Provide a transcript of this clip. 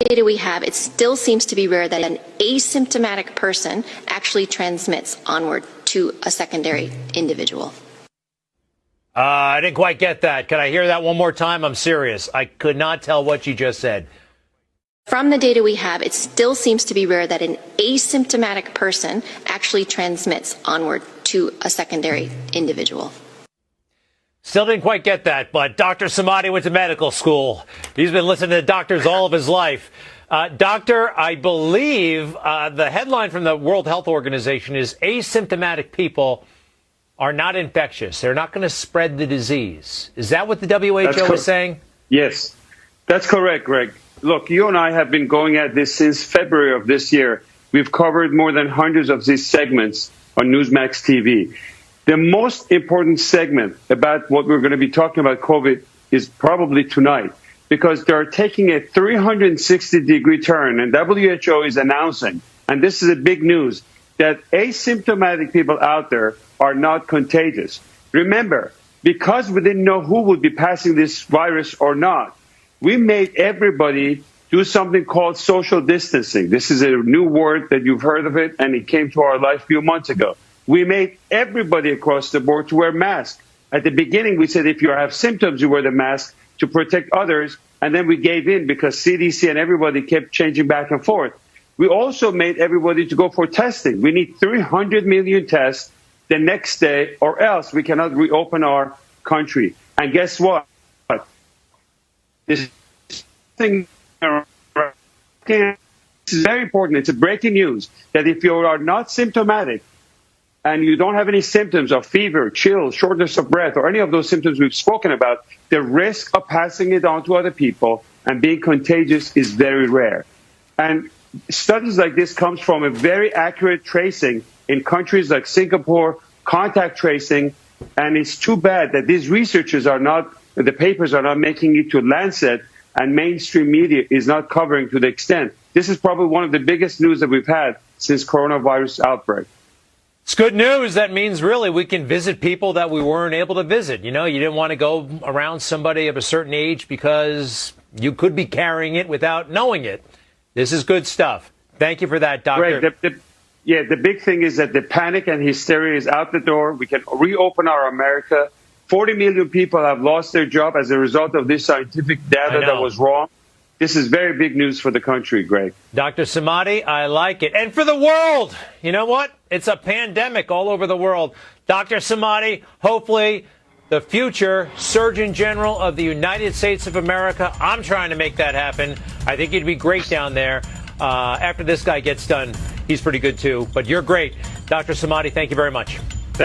data we have, it still seems to be rare that an asymptomatic person actually transmits onward to a secondary individual. I didn't quite get that. Can I hear that one more time? I'm serious. I could not tell what you just said. From the data we have, it still seems to be rare that an asymptomatic person actually transmits onward to a secondary individual. Still didn't quite get that, but Dr. Samadi went to medical school. He's been listening to doctors all of his life. Doctor, I believe the headline from the World Health Organization is asymptomatic people are not infectious. They're not going to spread the disease. Is that what the WHO is saying? Yes, that's correct, Greg. Look, you and I have been going at this since February of this year. We've covered more than hundreds of these segments on Newsmax TV. The most important segment about what we're going to be talking about COVID is probably tonight, because they're taking a 360-degree turn, and WHO is announcing, and this is a big news, that asymptomatic people out there are not contagious. Remember, because we didn't know who would be passing this virus or not, we made everybody do something called social distancing. This is a new word that you've heard of it, and it came to our life a few months ago. We made everybody across the board to wear masks. At the beginning, we said if you have symptoms, you wear the mask to protect others, and then we gave in because CDC and everybody kept changing back and forth. We also made everybody to go for testing. We need 300 million tests the next day, or else we cannot reopen our country. And guess what? This thing is very important. It's a breaking news that if you are not symptomatic and you don't have any symptoms of fever, chills, shortness of breath, or any of those symptoms we've spoken about, the risk of passing it on to other people and being contagious is very rare. And studies like this comes from a very accurate tracing in countries like Singapore, contact tracing, and it's too bad that these researchers are not, the papers are not making it to Lancet, and mainstream media is not covering to the extent. This is probably one of the biggest news that we've had since coronavirus outbreak. It's good news. That means really we can visit people that we weren't able to visit. You know, you didn't want to go around somebody of a certain age because you could be carrying it without knowing it. This is good stuff. Thank you for that, Doctor. Right. The big thing is that the panic and hysteria is out the door. We can reopen our America. 40 million people have lost their job as a result of this scientific data that was wrong. This is very big news for the country, Greg. Dr. Samadi, I like it. And for the world, you know what? It's a pandemic all over the world. Dr. Samadi, hopefully the future Surgeon General of the United States of America. I'm trying to make that happen. I think you'd be great down there. After this guy gets done, he's pretty good too. But you're great. Dr. Samadi, thank you very much.